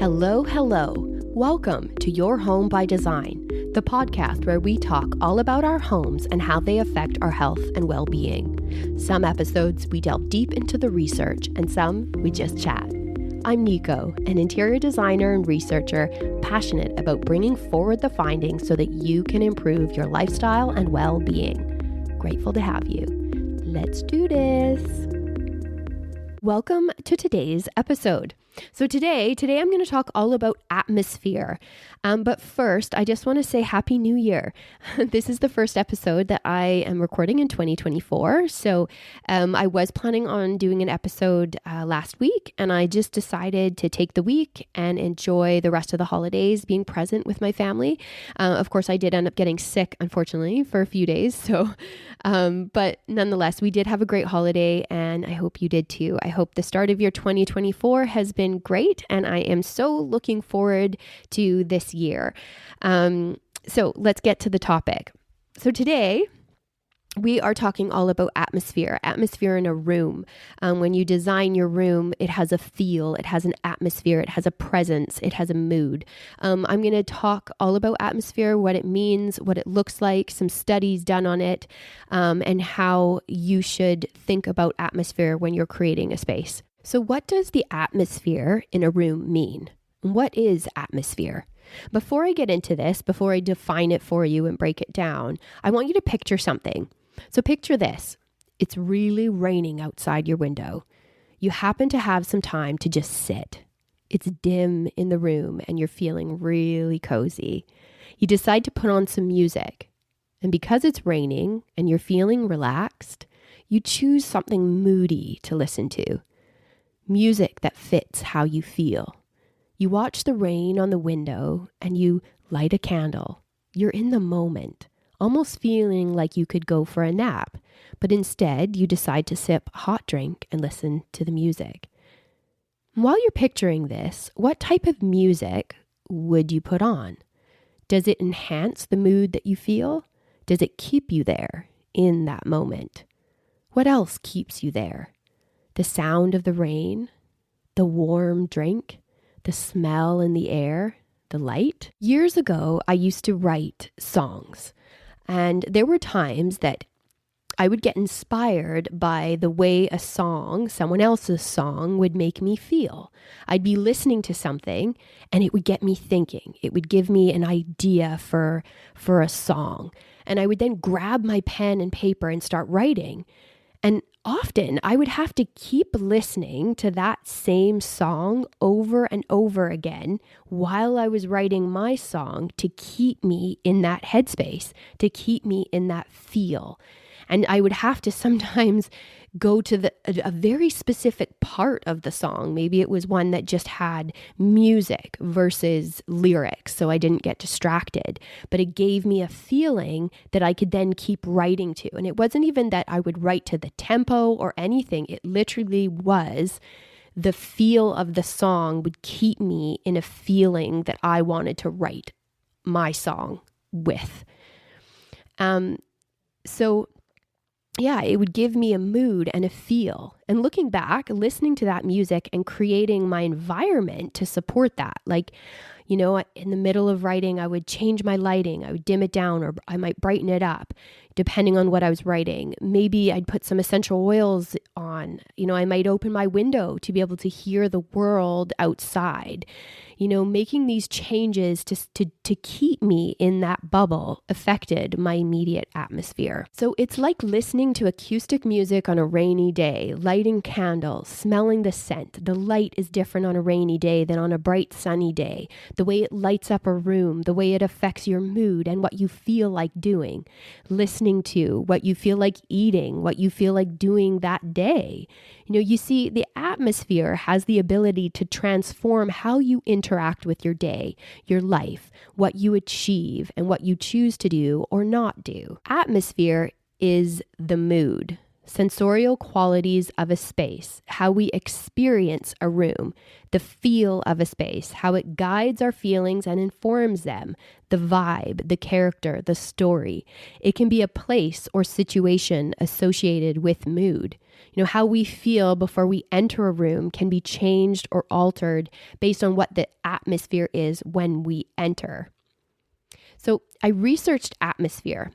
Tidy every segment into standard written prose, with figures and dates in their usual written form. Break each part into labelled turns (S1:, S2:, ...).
S1: Hello, hello. Welcome to Your Home by Design, the podcast where we talk all about our homes and how they affect our health and well-being. Some episodes we delve deep into the research and some we just chat. I'm Nico, an interior designer and researcher passionate about bringing forward the findings so that you can improve your lifestyle and well-being. Grateful to have you. Let's do this. Welcome to today's episode. So today I'm going to talk all about atmosphere. But first, I just want to say Happy New Year. This is the first episode that I am recording in 2024. So I was planning on doing an episode last week, and I just decided to take the week and enjoy the rest of the holidays being present with my family. Of course, I did end up getting sick, unfortunately, for a few days. So, but nonetheless, we did have a great holiday, and I hope you did too. I hope the start of your 2024 has been great, and I am so looking forward to this year. So let's get to the topic. So today we are talking all about atmosphere in a room. When you design your room, it has a feel, it has an atmosphere, it has a presence, it has a mood. I'm going to talk all about atmosphere, what it means, what it looks like, some studies done on it, and how you should think about atmosphere when you're creating a space. So what does the atmosphere in a room mean? What is atmosphere? Before I get into this, before I define it for you and break it down, I want you to picture something. So picture this. It's really raining outside your window. You happen to have some time to just sit. It's dim in the room and you're feeling really cozy. You decide to put on some music. And because it's raining and you're feeling relaxed, you choose something moody to listen to. Music that fits how you feel. You watch the rain on the window and you light a candle. You're in the moment, almost feeling like you could go for a nap, but instead you decide to sip a hot drink and listen to the music. While you're picturing this, what type of music would you put on? Does it enhance the mood that you feel? Does it keep you there in that moment? What else keeps you there? The sound of the rain, the warm drink, the smell in the air, the light. Years ago, I used to write songs, and there were times that I would get inspired by the way a song, someone else's song, would make me feel. I'd be listening to something and it would get me thinking. It would give me an idea for a song. And I would then grab my pen and paper and start writing. And often I would have to keep listening to that same song over and over again while I was writing my song to keep me in that headspace, to keep me in that feel. And I would have to sometimes go to a very specific part of the song. Maybe it was one that just had music versus lyrics, so I didn't get distracted. But it gave me a feeling that I could then keep writing to. And it wasn't even that I would write to the tempo or anything. It literally was the feel of the song would keep me in a feeling that I wanted to write my song with. So yeah, it would give me a mood and a feel. And looking back, listening to that music and creating my environment to support that. Like, you know, in the middle of writing, I would change my lighting. I would dim it down, or I might brighten it up, depending on what I was writing. Maybe I'd put some essential oils on. You know, I might open my window to be able to hear the world outside. You know, making these changes to keep me in that bubble affected my immediate atmosphere. So it's like listening to acoustic music on a rainy day, lighting candles, smelling the scent. The light is different on a rainy day than on a bright sunny day. The way it lights up a room, the way it affects your mood and what you feel like doing. Listening to what you feel like eating, what you feel like doing that day. You know, you see, the atmosphere has the ability to transform how you interact with your day, your life, what you achieve, and what you choose to do or not do. Atmosphere is the mood, sensorial qualities of a space, how we experience a room, the feel of a space, how it guides our feelings and informs them, the vibe, the character, the story. It can be a place or situation associated with mood. How we feel before we enter a room can be changed or altered based on what the atmosphere is when we enter. So I researched atmosphere,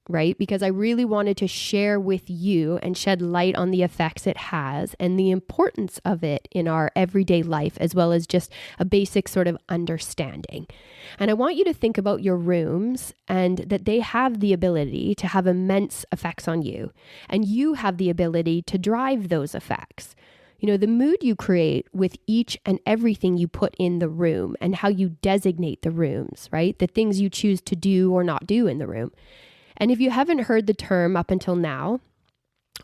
S1: right? Because I really wanted to share with you and shed light on the effects it has and the importance of it in our everyday life, as well as just a basic sort of understanding. And I want you to think about your rooms and that they have the ability to have immense effects on you. And you have the ability to drive those effects. The mood you create with each and everything you put in the room and how you designate the rooms, right? The things you choose to do or not do in the room. And if you haven't heard the term up until now,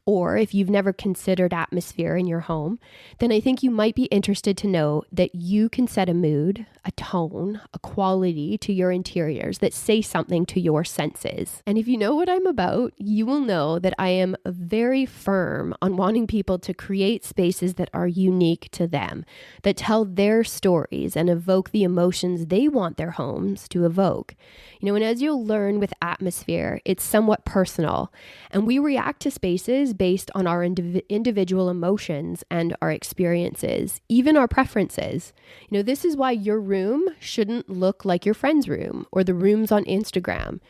S1: or if you've never considered atmosphere in your home, then I think you might be interested to know that you can set a mood, a tone, a quality to your interiors that say something to your senses. And if you know what I'm about, you will know that I am very firm on wanting people to create spaces that are unique to them, that tell their stories and evoke the emotions they want their homes to evoke. And as you'll learn with atmosphere, it's somewhat personal, and we react to spaces based on our individual emotions and our experiences, even our preferences. This is why your room shouldn't look like your friend's room or the rooms on Instagram.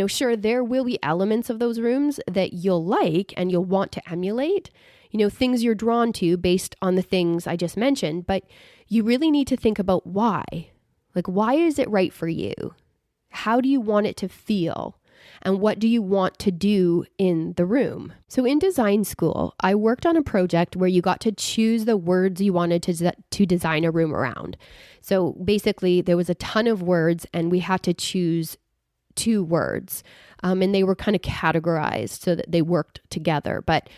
S1: Sure, there will be elements of those rooms that you'll like and you'll want to emulate, things you're drawn to based on the things I just mentioned, but you really need to think about why. Why is it right for you? How do you want it to feel? And what do you want to do in the room? So in design school, I worked on a project where you got to choose the words you wanted to design a room around. So basically, there was a ton of words and we had to choose 2 words. And they were kind of categorized so that they worked together. But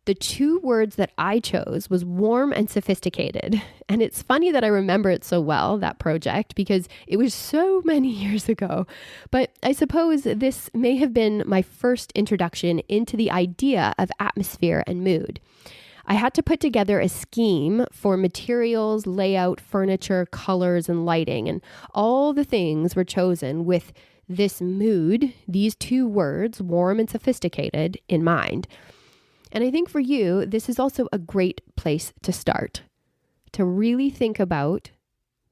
S1: the 2 words that I chose was warm and sophisticated. And it's funny that I remember it so well, that project, because it was so many years ago. But I suppose this may have been my first introduction into the idea of atmosphere and mood. I had to put together a scheme for materials, layout, furniture, colors, and lighting. And all the things were chosen with this mood, these 2 words, warm and sophisticated, in mind. And I think for you, this is also a great place to start, to really think about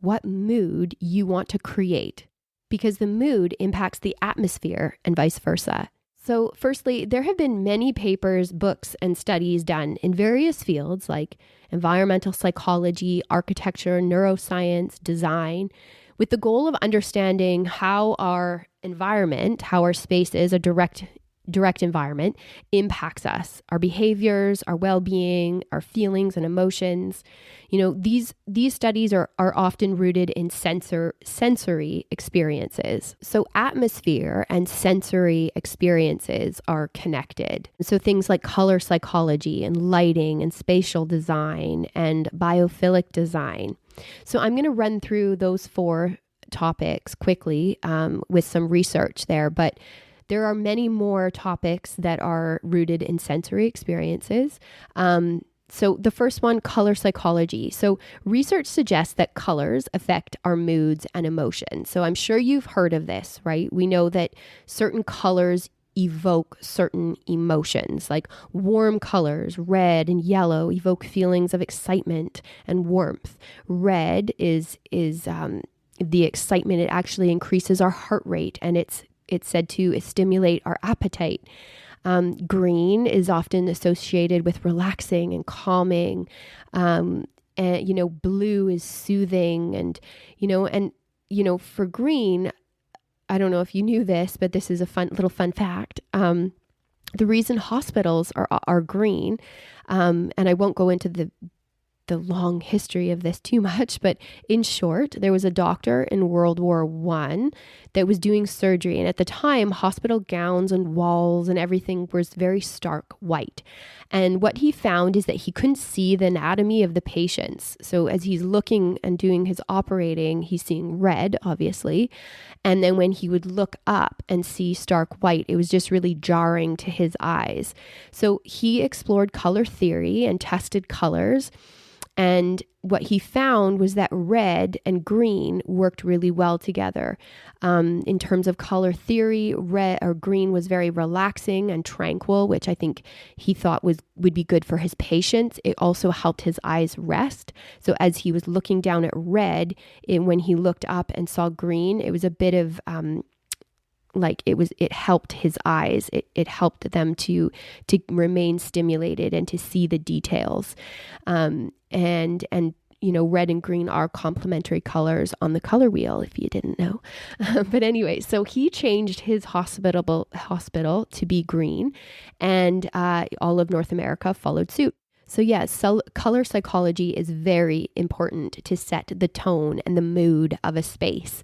S1: what mood you want to create, because the mood impacts the atmosphere and vice versa. So firstly, there have been many papers, books, and studies done in various fields like environmental psychology, architecture, neuroscience, design, with the goal of understanding how our environment, how our space is a direct environment, impacts us, our behaviors, our well-being, our feelings and emotions. These studies are often rooted in sensory experiences. So atmosphere and sensory experiences are connected. So things like color psychology and lighting and spatial design and biophilic design. So I'm going to run through those 4 topics quickly with some research there, but there are many more topics that are rooted in sensory experiences. So the first one, color psychology. So research suggests that colors affect our moods and emotions. So I'm sure you've heard of this, right? We know that certain colors evoke certain emotions, like warm colors, red and yellow, evoke feelings of excitement and warmth. Red is the excitement. It actually increases our heart rate, and it's said to stimulate our appetite. Green is often associated with relaxing and calming. And, blue is soothing. And for green, I don't know if you knew this, but this is a fun fact. The reason hospitals are green, and I won't go into the long history of this too much, but in short, there was a doctor in World War I that was doing surgery. And at the time, hospital gowns and walls and everything was very stark white. And what he found is that he couldn't see the anatomy of the patients. So as he's looking and doing his operating, he's seeing red, obviously. And then when he would look up and see stark white, it was just really jarring to his eyes. So he explored color theory and tested colors. And what he found was that red and green worked really well together. In terms of color theory, red or green was very relaxing and tranquil, which I think he thought would be good for his patients. It also helped his eyes rest. So as he was looking down at red, when he looked up and saw green, it was a bit of it helped his eyes. It helped them to remain stimulated and to see the details. And red and green are complementary colors on the color wheel, if you didn't know. But anyway, so he changed his hospital to be green, and all of North America followed suit. So yes, color psychology is very important to set the tone and the mood of a space.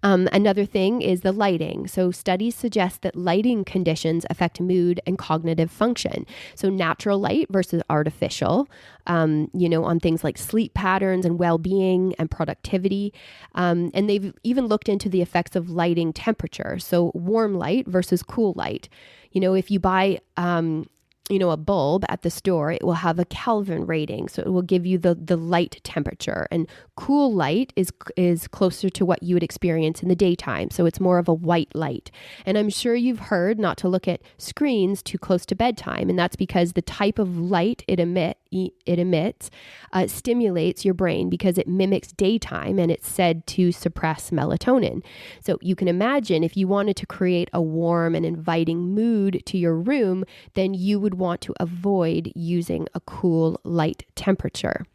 S1: Another thing is the lighting. So studies suggest that lighting conditions affect mood and cognitive function. So natural light versus artificial, on things like sleep patterns and well-being and productivity. And they've even looked into the effects of lighting temperature. So warm light versus cool light. If you buy a bulb at the store, it will have a Kelvin rating. So it will give you the light temperature, and cool light is closer to what you would experience in the daytime. So it's more of a white light. And I'm sure you've heard not to look at screens too close to bedtime. And that's because the type of light it emits stimulates your brain because it mimics daytime, and it's said to suppress melatonin. So you can imagine if you wanted to create a warm and inviting mood to your room, then you would want to avoid using a cool light temperature.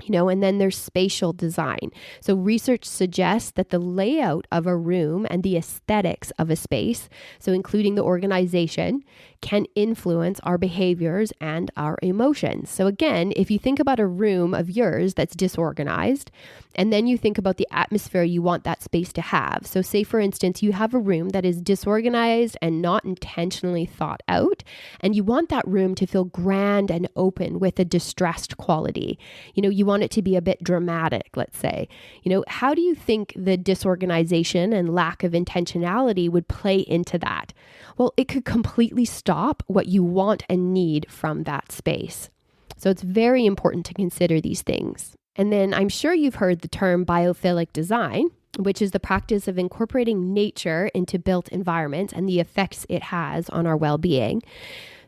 S1: And then there's spatial design. So research suggests that the layout of a room and the aesthetics of a space, so including the organization, can influence our behaviors and our emotions. So again, if you think about a room of yours that's disorganized, and then you think about the atmosphere you want that space to have. So say, for instance, you have a room that is disorganized and not intentionally thought out, and you want that room to feel grand and open with a distressed quality. You want it to be a bit dramatic, let's say. How do you think the disorganization and lack of intentionality would play into that? Well, it could completely stop what you want and need from that space. So it's very important to consider these things. And then I'm sure you've heard the term biophilic design, which is the practice of incorporating nature into built environments and the effects it has on our well-being.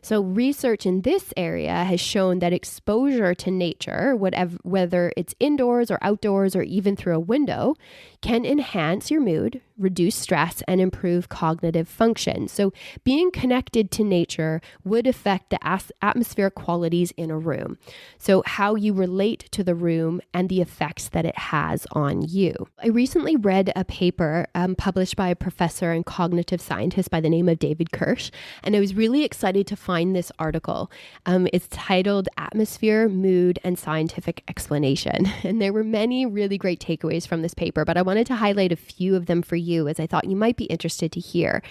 S1: So research in this area has shown that exposure to nature, whether it's indoors or outdoors or even through a window, can enhance your mood, reduce stress, and improve cognitive function. So being connected to nature would affect the atmospheric qualities in a room. So how you relate to the room and the effects that it has on you. I recently read a paper published by a professor and cognitive scientist by the name of David Kirsch, and I was really excited to find this article. It's titled Atmosphere, Mood, and Scientific Explanation. And there were many really great takeaways from this paper, but I wanted to highlight a few of them for you as I thought you might be interested to hear.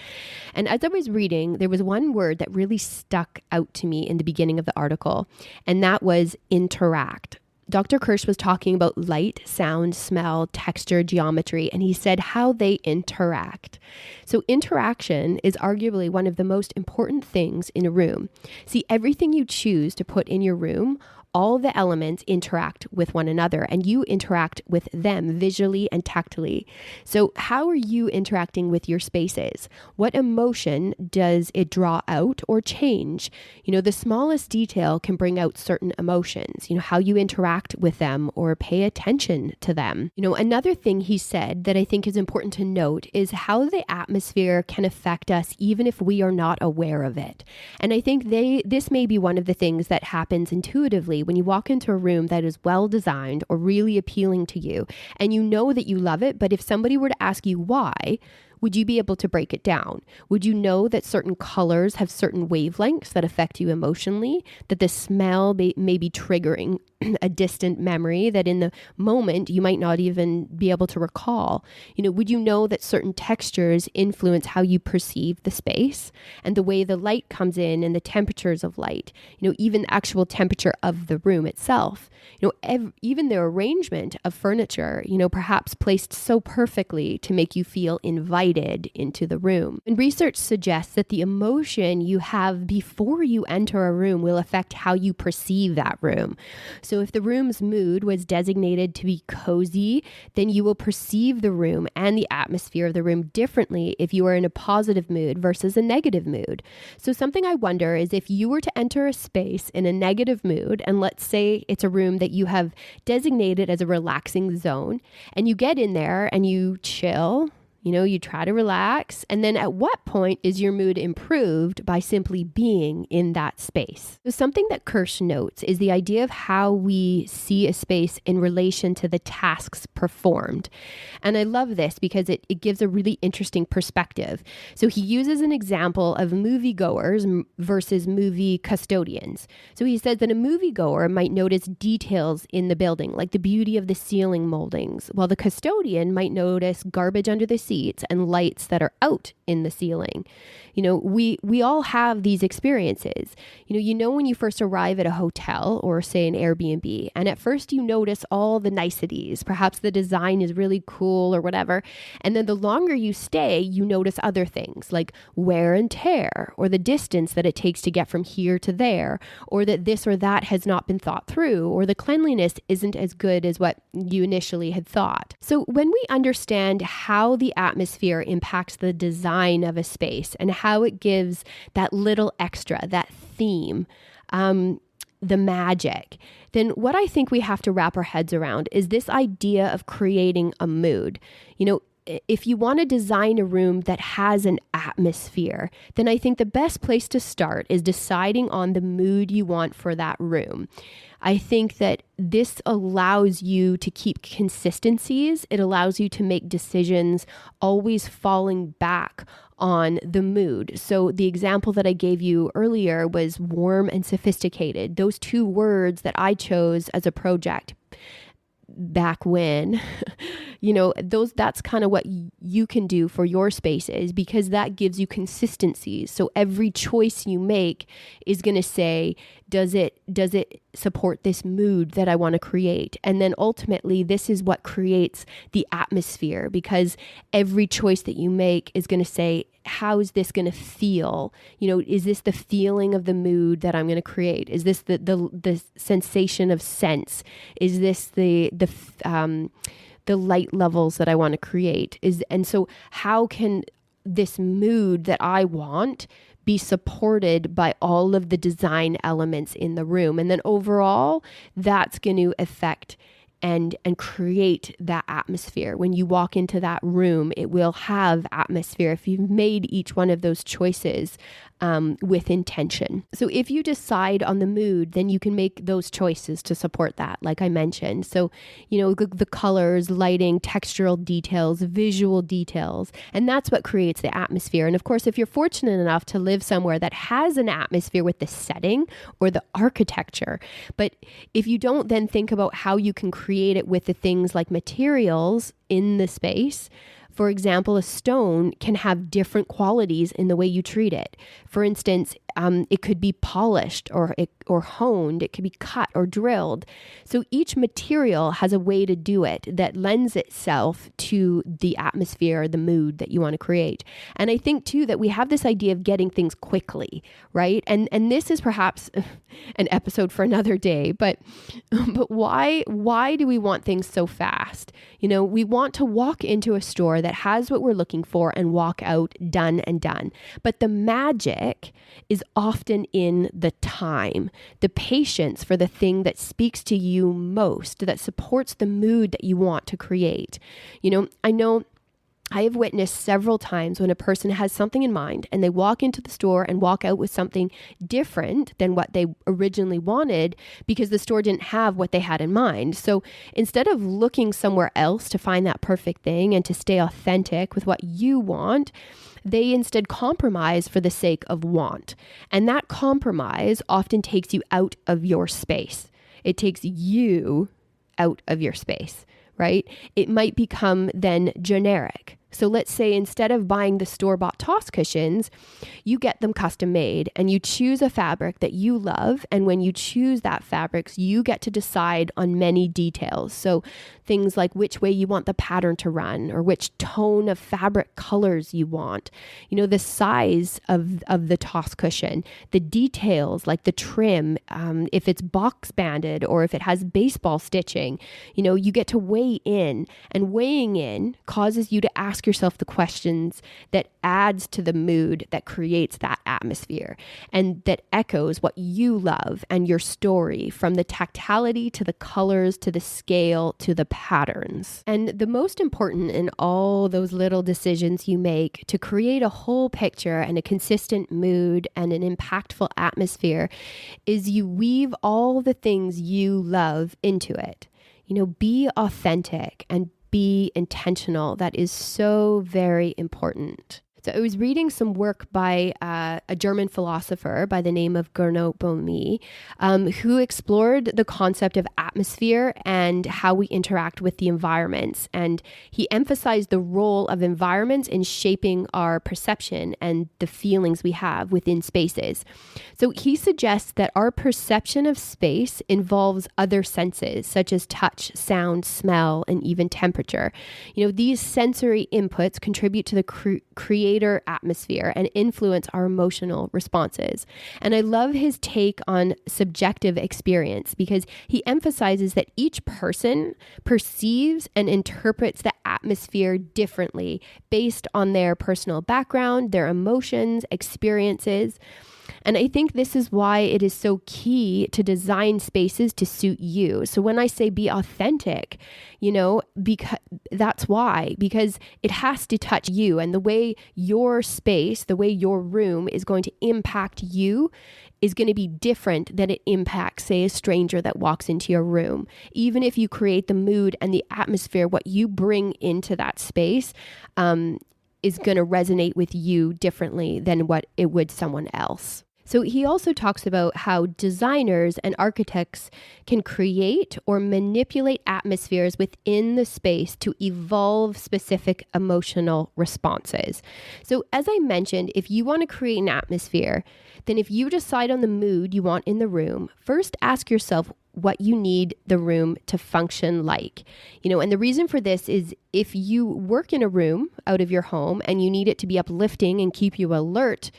S1: And as I was reading, there was one word that really stuck out to me in the beginning of the article, and that was interact. Dr. Kirsch was talking about light, sound, smell, texture, geometry, and he said how they interact. So interaction is arguably one of the most important things in a room. See, everything you choose to put in your room, all the elements interact with one another, and you interact with them visually and tactily. So how are you interacting with your spaces? What emotion does it draw out or change? The smallest detail can bring out certain emotions, how you interact with them or pay attention to them. Another thing he said that I think is important to note is how the atmosphere can affect us even if we are not aware of it. And I think this may be one of the things that happens intuitively when you walk into a room that is well designed or really appealing to you, and you know that you love it, but if somebody were to ask you why, would you be able to break it down? Would you know that certain colors have certain wavelengths that affect you emotionally, that the smell may be triggering a distant memory that in the moment you might not even be able to recall? Would you know that certain textures influence how you perceive the space and the way the light comes in and the temperatures of light, even the actual temperature of the room itself, even the arrangement of furniture, perhaps placed so perfectly to make you feel invited invited into the room. And research suggests that the emotion you have before you enter a room will affect how you perceive that room. So if the room's mood was designated to be cozy, then you will perceive the room and the atmosphere of the room differently if you are in a positive mood versus a negative mood. So something I wonder is if you were to enter a space in a negative mood, and let's say it's a room that you have designated as a relaxing zone, and you get in there and you chill, you try to relax. And then at what point is your mood improved by simply being in that space? So something that Kirsch notes is the idea of how we see a space in relation to the tasks performed. And I love this because it gives a really interesting perspective. So he uses an example of moviegoers versus movie custodians. So he says that a moviegoer might notice details in the building, like the beauty of the ceiling moldings, while the custodian might notice garbage under the seats and lights that are out in the ceiling. We all have these experiences. When you first arrive at a hotel or say an Airbnb, and at first you notice all the niceties. Perhaps the design is really cool or whatever. And then the longer you stay, you notice other things like wear and tear, or the distance that it takes to get from here to there, or that this or that has not been thought through, or the cleanliness isn't as good as what you initially had thought. So when we understand how the atmosphere impacts the design of a space and how it gives that little extra, that theme, the magic, then what I think we have to wrap our heads around is this idea of creating a mood. If you want to design a room that has an atmosphere, then I think the best place to start is deciding on the mood you want for that room. I think that this allows you to keep consistencies. It allows you to make decisions always falling back on the mood. So the example that I gave you earlier was warm and sophisticated. Those two words that I chose as a project back when, that's kind of what you can do for your spaces, because that gives you consistency. So every choice you make is going to say, does it support this mood that I want to create? And then ultimately, this is what creates the atmosphere, because every choice that you make is going to say, how is this going to feel? Is this the feeling of the mood that I'm going to create? Is this the sensation of sense? Is this the light levels that I want to create? And so how can this mood that I want be supported by all of the design elements in the room? And then overall, that's going to affect and create that atmosphere. When you walk into that room, it will have atmosphere if you've made each one of those choices with intention. So if you decide on the mood, then you can make those choices to support that, like I mentioned. So, the colors, lighting, textural details, visual details, and that's what creates the atmosphere. And of course, if you're fortunate enough to live somewhere that has an atmosphere with the setting or the architecture, but if you don't then think about how you can create it with the things like materials in the space. For example, a stone can have different qualities in the way you treat it. For instance, it could be polished or honed. It could be cut or drilled. So each material has a way to do it that lends itself to the atmosphere, the mood that you want to create. And I think too that we have this idea of getting things quickly, right? And this is perhaps an episode for another day. But why do we want things so fast? We want to walk into a store that has what we're looking for and walk out done and done. But the magic is often in the time, the patience for the thing that speaks to you most, that supports the mood that you want to create. I know I have witnessed several times when a person has something in mind and they walk into the store and walk out with something different than what they originally wanted because the store didn't have what they had in mind. So instead of looking somewhere else to find that perfect thing and to stay authentic with what you want, they instead compromise for the sake of want. And that compromise often takes you out of your space. It takes you out of your space, right? It might become then generic. So let's say instead of buying the store-bought toss cushions, you get them custom made and you choose a fabric that you love. And when you choose that fabric, you get to decide on many details. So things like which way you want the pattern to run or which tone of fabric colors you want, the size of the toss cushion, the details like the trim, if it's box banded or if it has baseball stitching, you get to weigh in, and weighing in causes you to ask yourself the questions that adds to the mood that creates that atmosphere and that echoes what you love and your story, from the tactility to the colors to the scale to the patterns. And the most important in all those little decisions you make to create a whole picture and a consistent mood and an impactful atmosphere is you weave all the things you love into it. Be authentic and be intentional. That is so very important. So I was reading some work by a German philosopher by the name of Gernot Bomi, who explored the concept of atmosphere and how we interact with the environments. And he emphasized the role of environments in shaping our perception and the feelings we have within spaces. So he suggests that our perception of space involves other senses, such as touch, sound, smell, and even temperature. These sensory inputs contribute to the creator atmosphere and influence our emotional responses. And I love his take on subjective experience because he emphasizes that each person perceives and interprets the atmosphere differently based on their personal background, their emotions, experiences. And I think this is why it is so key to design spaces to suit you. So when I say be authentic, because that's why, because it has to touch you, and the way your space, the way your room is going to impact you is going to be different than it impacts, say, a stranger that walks into your room. Even if you create the mood and the atmosphere, what you bring into that space, is going to resonate with you differently than what it would someone else. So he also talks about how designers and architects can create or manipulate atmospheres within the space to evolve specific emotional responses. So as I mentioned, if you want to create an atmosphere, then if you decide on the mood you want in the room, first ask yourself what you need the room to function like. And the reason for this is if you work in a room out of your home and you need it to be uplifting and keep you alert,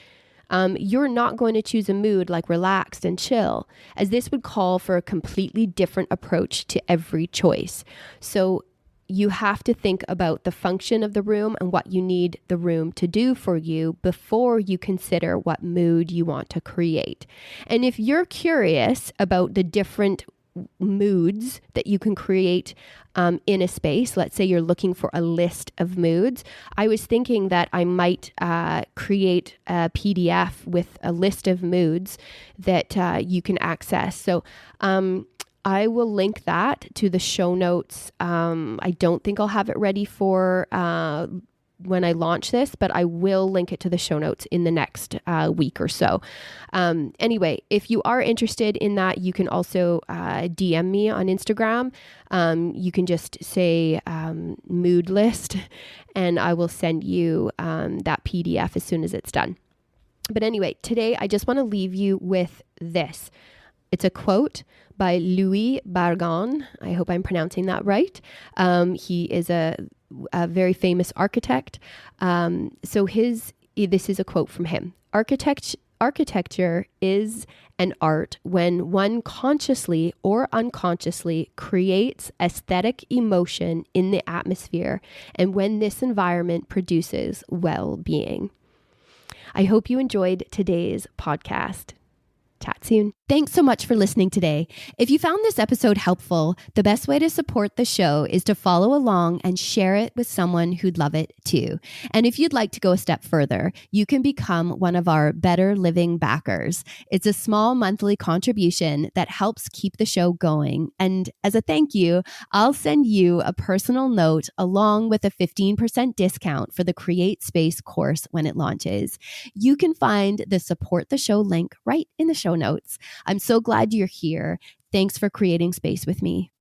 S1: you're not going to choose a mood like relaxed and chill, as this would call for a completely different approach to every choice. So you have to think about the function of the room and what you need the room to do for you before you consider what mood you want to create. And if you're curious about the different moods that you can create in a space, let's say you're looking for a list of moods, I was thinking that I might create a PDF with a list of moods that you can access. So I will link that to the show notes. I don't think I'll have it ready for when I launch this, but I will link it to the show notes in the next week or so. Anyway, if you are interested in that, you can also DM me on Instagram. You can just say mood list, and I will send you that PDF as soon as it's done. But anyway, today I just want to leave you with this. It's a quote by Louis Barragan. I hope I'm pronouncing that right. He is a very famous architect. So this is a quote from him. Architecture is an art when one consciously or unconsciously creates aesthetic emotion in the atmosphere and when this environment produces well-being. I hope you enjoyed today's podcast. Chat soon. Thanks so much for listening today. If you found this episode helpful, the best way to support the show is to follow along and share it with someone who'd love it too. And if you'd like to go a step further, you can become one of our Better Living backers. It's a small monthly contribution that helps keep the show going. And as a thank you, I'll send you a personal note along with a 15% discount for the Create Space course when it launches. You can find the support the show link right in the show notes. I'm so glad you're here. Thanks for creating space with me.